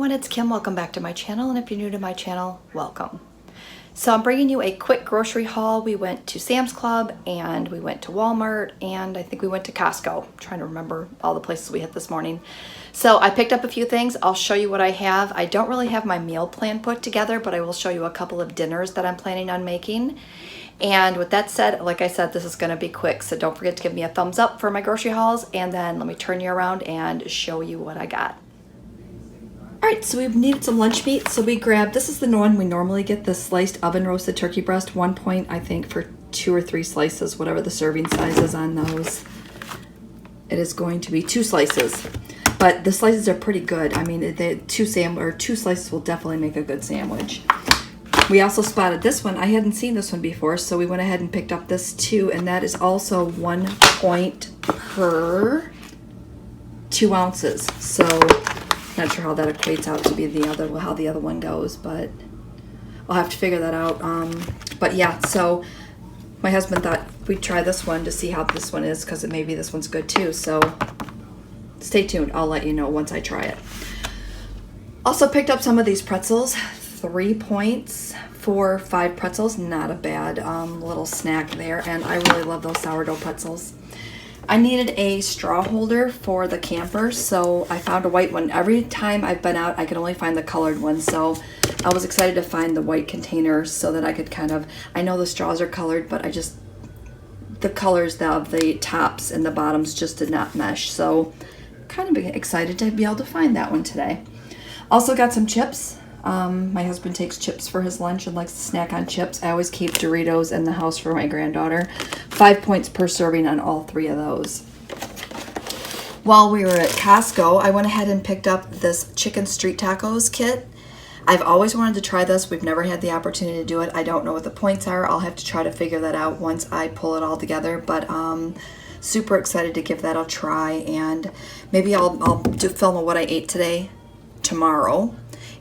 everyone, it's Kim. Welcome back to my channel, and if you're new to my channel, welcome. So I'm bringing you a quick grocery haul. We went to Sam's Club and we went to Walmart and I think we went to Costco. I'm trying to remember all the places we hit this morning. So I picked up a few things. I'll show you what I have. I don't really have my meal plan put together, but I will show you a couple of dinners that I'm planning on making. And with that said, like I said, this is going to be quick, so don't forget to give me a thumbs up for my grocery hauls, and then let me turn you around and show you what I got. Alright, so we needed some lunch meat, so we grabbed, this is the one we normally get, the sliced oven roasted turkey breast, 1 point, I think, for 2 or 3 slices, whatever the serving size is on those. It is going to be 2 slices, but the slices are pretty good. I mean, two slices will definitely make a good sandwich. We also spotted this one. I hadn't seen this one before, so we went ahead and picked up this too, and that is also 1 point per 2 ounces. So not sure how that equates out to be how the other one goes, but I'll have to figure that out. But yeah, so my husband thought we'd try this one to see how this one is, because maybe this one's good too. So stay tuned. I'll let you know once I try it. Also picked up some of these pretzels. 3 points for 5 pretzels. Not a bad little snack there, and I really love those sourdough pretzels. I needed a straw holder for the camper, so I found a white one. Every time I've been out, I can only find the colored one, so I was excited to find the white container so that I could I know the straws are colored, but the colors of the tops and the bottoms just did not mesh, so kind of excited to be able to find that one today. Also got some chips. My husband takes chips for his lunch and likes to snack on chips. I always keep Doritos in the house for my granddaughter. 5 points per serving on all 3 of those. While we were at Costco, I went ahead and picked up this chicken street tacos kit. I've always wanted to try this. We've never had the opportunity to do it. I don't know what the points are. I'll have to try to figure that out once I pull it all together, but super excited to give that a try, and maybe I'll do film of what I ate today tomorrow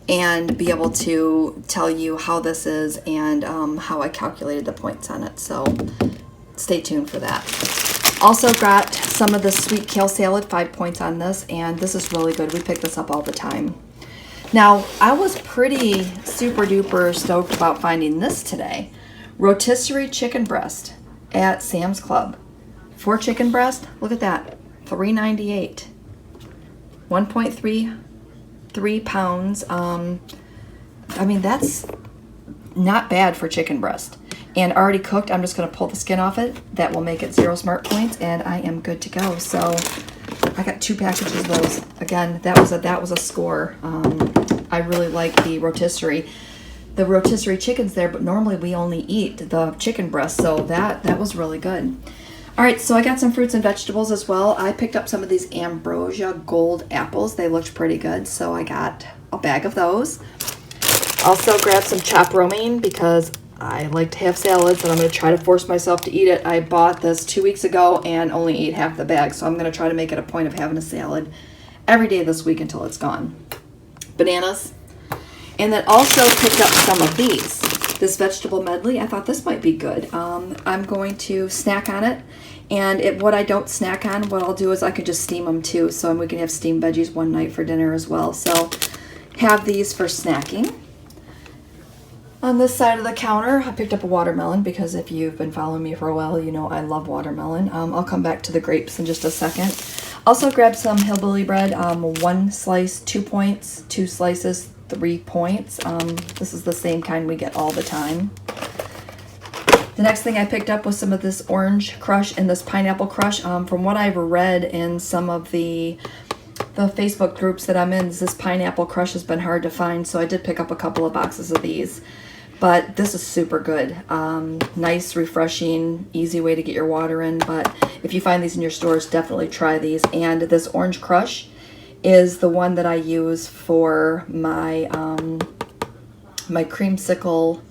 and be able to tell you how this is and how I calculated the points on it. So stay tuned for that. Also got some of the sweet kale salad, 5 points on this, and this is really good. We pick this up all the time. Now, I was pretty super duper stoked about finding this today. Rotisserie chicken breast at Sam's Club. 4 chicken breast, look at that, $3.98. 1.3 pounds. I mean, that's not bad for chicken breast. And already cooked, I'm just going to pull the skin off it. That will make it 0 smart points, and I am good to go. So I got 2 packages of those. Again, that was a score. I really like the rotisserie. The rotisserie chicken's there, but normally we only eat the chicken breast, so that was really good. All right, so I got some fruits and vegetables as well. I picked up some of these Ambrosia Gold apples. They looked pretty good, so I got a bag of those. Also grabbed some chopped romaine because I like to have salads, and I'm going to try to force myself to eat it. I bought this 2 weeks ago and only ate half the bag, so I'm going to try to make it a point of having a salad every day this week until it's gone. Bananas. And then also picked up some of these. This vegetable medley, I thought this might be good. I'm going to snack on it. And what I don't snack on, what I'll do is I could just steam them too. So we can have steamed veggies one night for dinner as well. So have these for snacking. On this side of the counter, I picked up a watermelon because if you've been following me for a while, you know I love watermelon. I'll come back to the grapes in just a second. Also grabbed some hillbilly bread. 1 slice, 2 points, 2 slices, 3 points. This is the same kind we get all the time. The next thing I picked up was some of this orange crush and this pineapple crush. From what I've read in some of the Facebook groups that I'm in, this pineapple crush has been hard to find, so I did pick up a couple of boxes of these. But this is super good. Nice, refreshing, easy way to get your water in. But if you find these in your stores, definitely try these. And this orange crush is the one that I use for my my creamsicle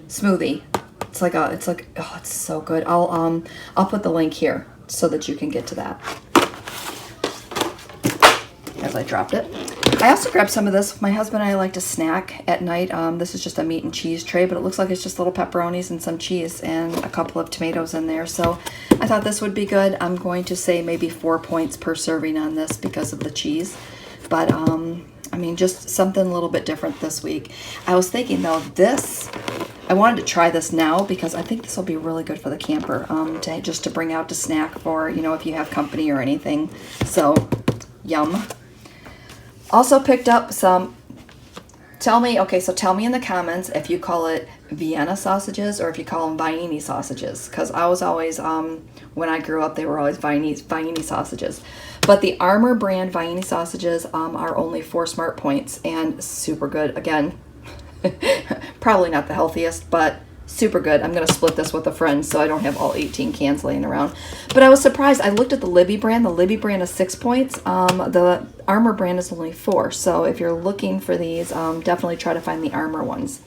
smoothie. It's like oh, it's so good. I'll put the link here so that you can get to that. As I dropped it. I also grabbed some of this. My husband and I like to snack at night. This is just a meat and cheese tray, but it looks like it's just little pepperonis and some cheese and a couple of tomatoes in there. So I thought this would be good. I'm going to say maybe 4 points per serving on this because of the cheese. But I mean, just something a little bit different this week. I was thinking though, I wanted to try this now because I think this will be really good for the camper, just to bring out to snack for, you know, if you have company or anything. So, yum. Also picked up some, tell me in the comments if you call it Vienna sausages or if you call them Vienna sausages. Because I was always, when I grew up, they were always Vienna sausages. But the Armour brand Vienna sausages are only 4 smart points and super good. Again, probably not the healthiest, but super good. I'm going to split this with a friend so I don't have all 18 cans laying around. But I was surprised. I looked at the Libby brand. The Libby brand is 6 points. The Armour brand is only 4. So if you're looking for these, definitely try to find the Armour ones.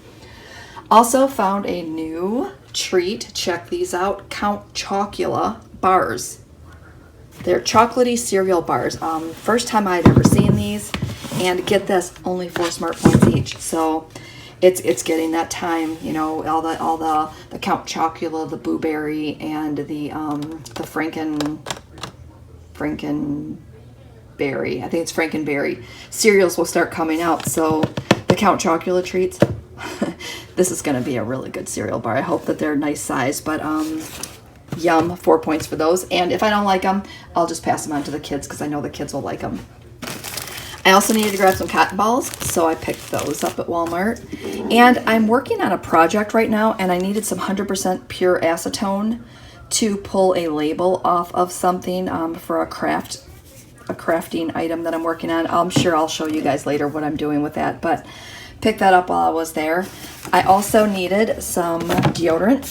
Also found a new treat. Check these out. Count Chocula bars. They're chocolatey cereal bars. First time I'd ever seen these. And get this, only 4 smart points each. So it's getting that time, you know, all the Count Chocula, the Blueberry, and the Frankenberry. I think it's Frankenberry. Cereals will start coming out. So the Count Chocula treats, this is going to be a really good cereal bar. I hope that they're nice size, but yum, 4 points for those. And if I don't like them, I'll just pass them on to the kids because I know the kids will like them. I also needed to grab some cotton balls, so I picked those up at Walmart. And I'm working on a project right now, and I needed some 100% pure acetone to pull a label off of something for a crafting item that I'm working on. I'm sure I'll show you guys later what I'm doing with that, but picked that up while I was there. I also needed some deodorant,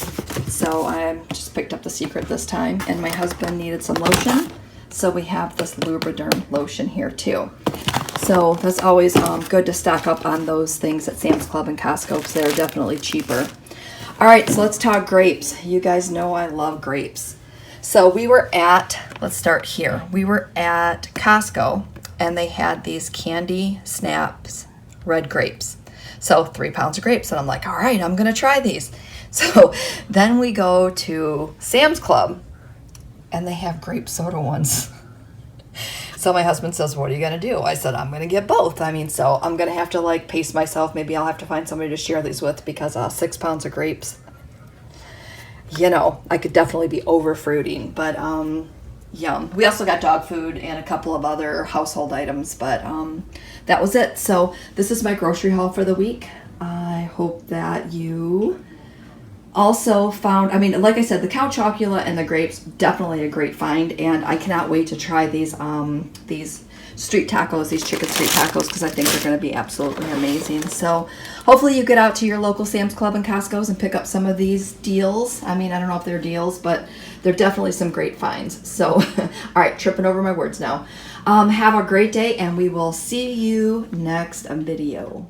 so I just picked up the Secret this time, and my husband needed some lotion. So we have this Lubriderm lotion here too. So that's always good to stock up on those things at Sam's Club and Costco because they're definitely cheaper. All right, so let's talk grapes. You guys know I love grapes. So let's start here. We were at Costco and they had these Candy Snaps red grapes. So 3 pounds of grapes. And I'm like, all right, I'm going to try these. So then we go to Sam's Club and they have grape soda ones. So my husband says, what are you going to do? I said, I'm going to get both. I mean, so I'm going to have to like pace myself. Maybe I'll have to find somebody to share these with because 6 pounds of grapes, you know, I could definitely be over fruiting, but yum. We also got dog food and a couple of other household items, but that was it. So this is my grocery haul for the week. I hope that you also found, I mean, like I said, the Count Chocula and the grapes, definitely a great find, and I cannot wait to try these street tacos, these chicken street tacos, because I think they're going to be absolutely amazing. So hopefully you get out to your local Sam's Club and Costco's and pick up some of these deals. I mean, I don't know if they're deals, but they're definitely some great finds. So, all right, tripping over my words now. Have a great day, and we will see you next video.